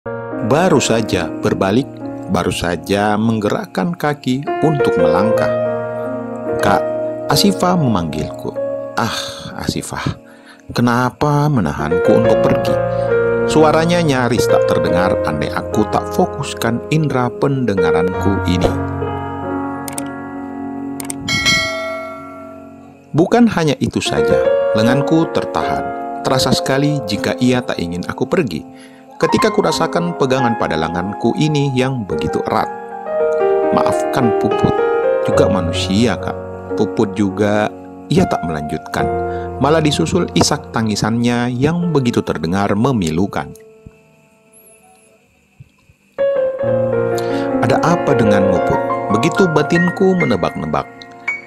Baru saja berbalik, baru saja menggerakkan kaki untuk melangkah. Kak, Asifah memanggilku. Ah, Asifah, kenapa menahanku untuk pergi? Suaranya nyaris tak terdengar andai aku tak fokuskan indera pendengaranku ini. Bukan hanya itu saja, lenganku tertahan. Terasa sekali jika ia tak ingin aku pergi. Ketika kurasakan pegangan pada lenganku ini yang begitu erat. Maafkan Puput, juga manusia kak. Puput juga, ia tak melanjutkan. Malah disusul isak tangisannya yang begitu terdengar memilukan. Ada apa denganmu Put? Begitu batinku menebak-nebak.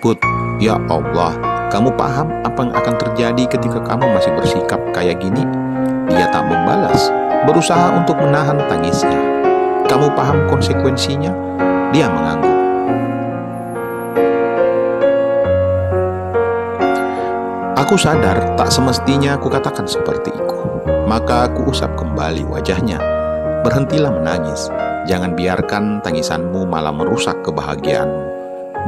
Put, ya Allah, kamu paham apa yang akan terjadi ketika kamu masih bersikap kayak gini? Dia tak membalas, berusaha untuk menahan tangisnya. Kamu paham konsekuensinya? Dia mengangguk. Aku sadar tak semestinya aku katakan seperti itu. Maka aku usap kembali wajahnya. Berhentilah menangis. Jangan biarkan tangisanmu malah merusak kebahagiaanmu.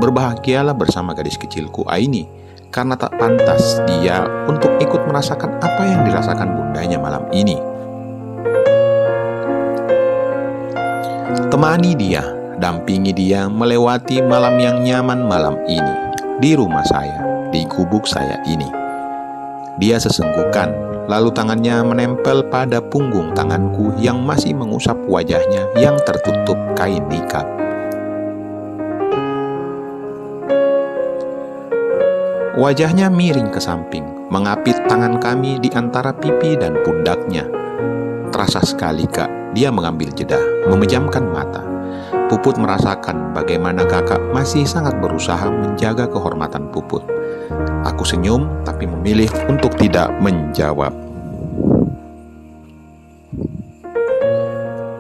Berbahagialah bersama gadis kecilku Aini, karena tak pantas dia untuk ikut merasakan apa yang dirasakan bundanya malam ini. Temani dia, dampingi dia melewati malam yang nyaman malam ini, di rumah saya, di gubuk saya ini. Dia sesenggukan, lalu tangannya menempel pada punggung tanganku yang masih mengusap wajahnya yang tertutup kain nikab. Wajahnya miring ke samping, mengapit tangan kami di antara pipi dan pundaknya. Terasa sekali kak, dia mengambil jeda, memejamkan mata. Puput merasakan bagaimana kakak masih sangat berusaha menjaga kehormatan Puput. Aku senyum, tapi memilih untuk tidak menjawab.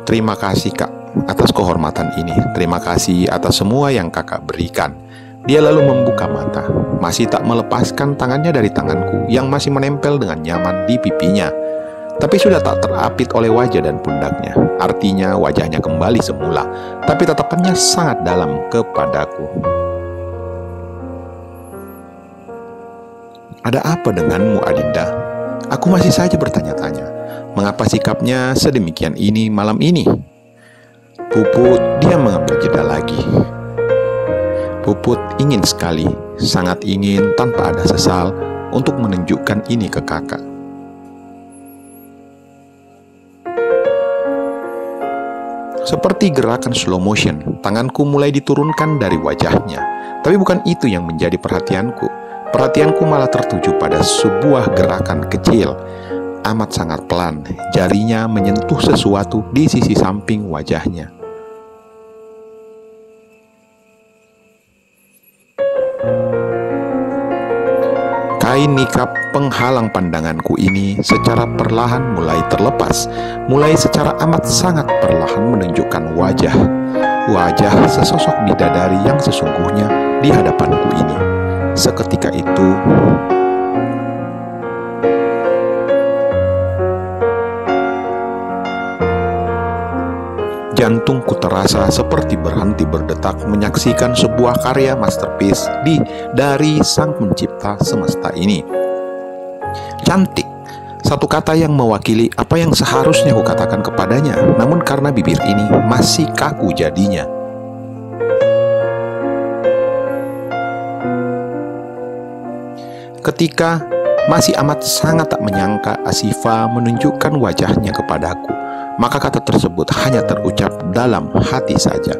Terima kasih kak, atas kehormatan ini. Terima kasih atas semua yang kakak berikan. Dia lalu membuka mata, masih tak melepaskan tangannya dari tanganku yang masih menempel dengan nyaman di pipinya. Tapi sudah tak terapit oleh wajah dan pundaknya. Artinya wajahnya kembali semula, tapi tatapannya sangat dalam kepadaku. Ada apa denganmu Adinda? Aku masih saja bertanya-tanya. Mengapa sikapnya sedemikian ini malam ini? Puput, dia mengambil jeda lagi. Puput ingin sekali, sangat ingin tanpa ada sesal untuk menunjukkan ini ke kakak. Seperti gerakan slow motion, tanganku mulai diturunkan dari wajahnya. Tapi bukan itu yang menjadi perhatianku. Perhatianku malah tertuju pada sebuah gerakan kecil, amat sangat pelan. Jarinya menyentuh sesuatu di sisi samping wajahnya. Kain nikab penghalang pandanganku ini secara perlahan mulai terlepas, mulai secara amat sangat perlahan menunjukkan wajah sesosok bidadari yang sesungguhnya di hadapanku ini. Seketika itu, jantungku terasa seperti berhenti berdetak menyaksikan sebuah karya masterpiece dari sang pencipta semesta ini. Cantik, satu kata yang mewakili apa yang seharusnya kukatakan kepadanya, namun karena bibir ini masih kaku jadinya. Ketika masih amat sangat tak menyangka Asifah menunjukkan wajahnya kepadaku, maka kata tersebut hanya terucap dalam hati saja.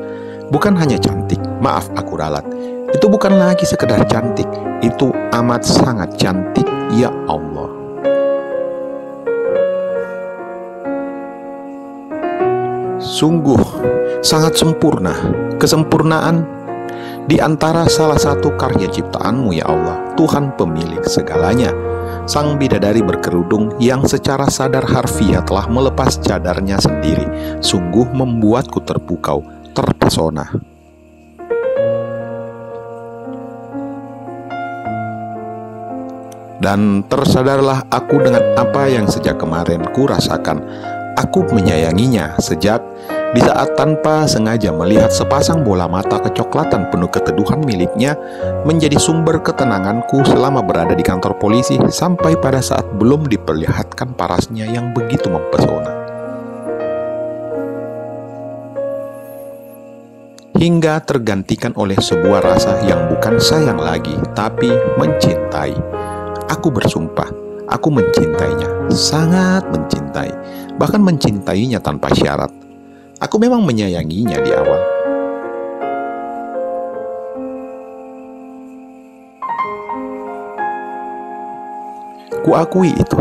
Bukan hanya cantik, maaf aku ralat. Itu bukan lagi sekedar cantik, itu amat sangat cantik, ya Allah. Sungguh sangat sempurna, kesempurnaan di antara salah satu karya ciptaan-Mu ya Allah, Tuhan pemilik segalanya. Sang bidadari berkerudung yang secara sadar harfiah telah melepas cadarnya sendiri, sungguh membuatku terpukau, terpesona. Dan tersadarlah aku dengan apa yang sejak kemarin ku rasakan. Aku menyayanginya sejak di saat tanpa sengaja melihat sepasang bola mata kecoklatan penuh keteduhan miliknya menjadi sumber ketenanganku selama berada di kantor polisi sampai pada saat belum diperlihatkan parasnya yang begitu mempesona. Hingga tergantikan oleh sebuah rasa yang bukan sayang lagi, tapi mencintai. Aku bersumpah, aku mencintainya, sangat mencintai, bahkan mencintainya tanpa syarat. Aku memang menyayanginya di awal. Kuakui itu,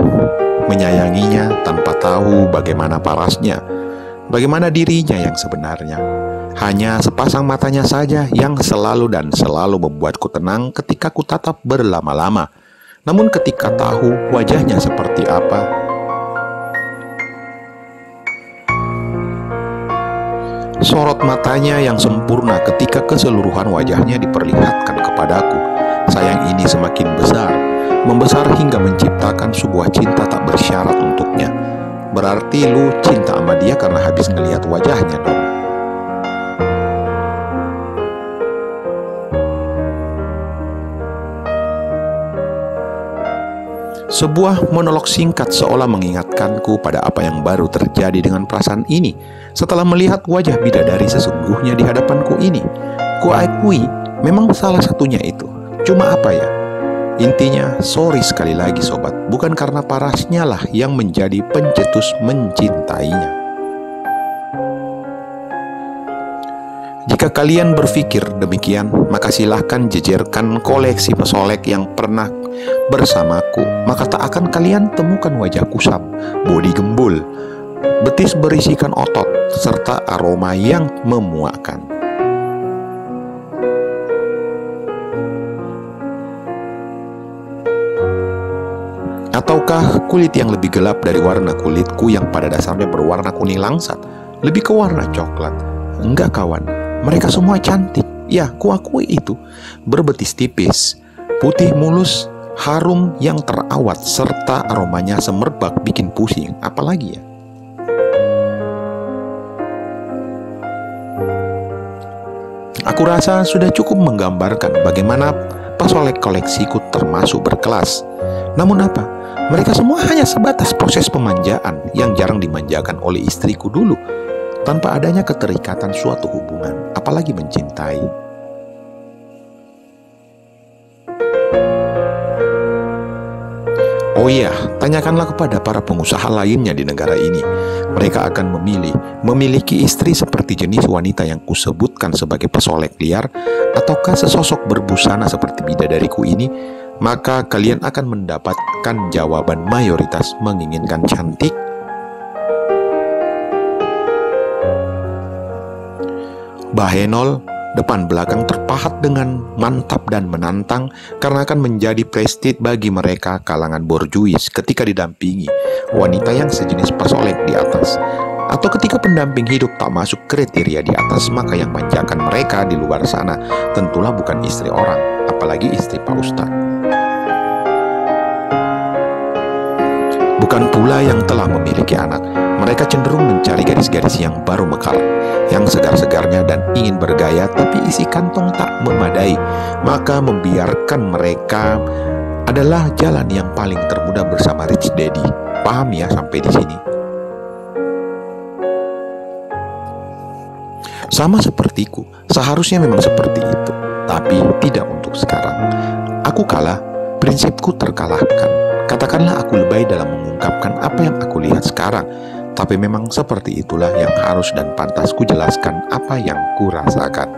menyayanginya tanpa tahu bagaimana parasnya, bagaimana dirinya yang sebenarnya. Hanya sepasang matanya saja yang selalu dan selalu membuatku tenang ketika ku tatap berlama-lama. Namun ketika tahu wajahnya seperti apa, sorot matanya yang sempurna ketika keseluruhan wajahnya diperlihatkan kepadaku, sayang ini semakin besar, membesar hingga menciptakan sebuah cinta tak bersyarat untuknya. Berarti lu cinta sama dia karena habis ngelihat wajahnya dong. Sebuah monolog singkat seolah mengingatkanku pada apa yang baru terjadi dengan perasaan ini setelah melihat wajah bidadari sesungguhnya di hadapanku ini. Kuakui memang salah satunya itu. Cuma apa ya? Intinya, sorry sekali lagi sobat, bukan karena parasnya lah yang menjadi pencetus mencintainya. Jika kalian berpikir demikian, maka silahkan jejerkan koleksi pesolek yang pernah bersamaku. Maka tak akan kalian temukan wajah kusam, bodi gembul, betis berisikan otot, serta aroma yang memuakkan. Ataukah kulit yang lebih gelap dari warna kulitku yang pada dasarnya berwarna kuning langsat, lebih ke warna coklat? Enggak kawan, mereka semua cantik. Ya, kuakui itu. Berbetis tipis, putih mulus, harum yang terawat, serta aromanya semerbak bikin pusing. Apalagi ya? Aku rasa sudah cukup menggambarkan bagaimana pesolek koleksiku termasuk berkelas. Namun apa? Mereka semua hanya sebatas proses pemanjaan yang jarang dimanjakan oleh istriku dulu, tanpa adanya keterikatan suatu hubungan, apalagi mencintai. Oh iya, tanyakanlah kepada para pengusaha lainnya di negara ini. Mereka akan memiliki istri seperti jenis wanita yang kusebutkan sebagai pesolek liar, ataukah sesosok berbusana seperti bidadariku ini. Maka kalian akan mendapatkan jawaban mayoritas menginginkan cantik, bahenol, depan belakang terpahat dengan mantap dan menantang, karena akan menjadi prestis bagi mereka kalangan borjuis ketika didampingi wanita yang sejenis pesolek di atas. Atau ketika pendamping hidup tak masuk kriteria di atas, maka yang manjakan mereka di luar sana tentulah bukan istri orang, apalagi istri Pak Ustadz. Bukan pula yang telah memiliki anak. Mereka cenderung mencari gadis-gadis yang baru mekar, yang segar-segarnya dan ingin bergaya, tapi isi kantong tak memadai. Maka membiarkan mereka adalah jalan yang paling termudah bersama Rich Daddy. Paham ya sampai di sini? Sama sepertiku, seharusnya memang seperti itu, tapi tidak untuk sekarang. Aku kalah, prinsipku terkalahkan. Katakanlah aku lebay dalam mengungkapkan apa yang aku lihat sekarang, tapi memang seperti itulah yang harus dan pantas ku jelaskan apa yang ku rasakan.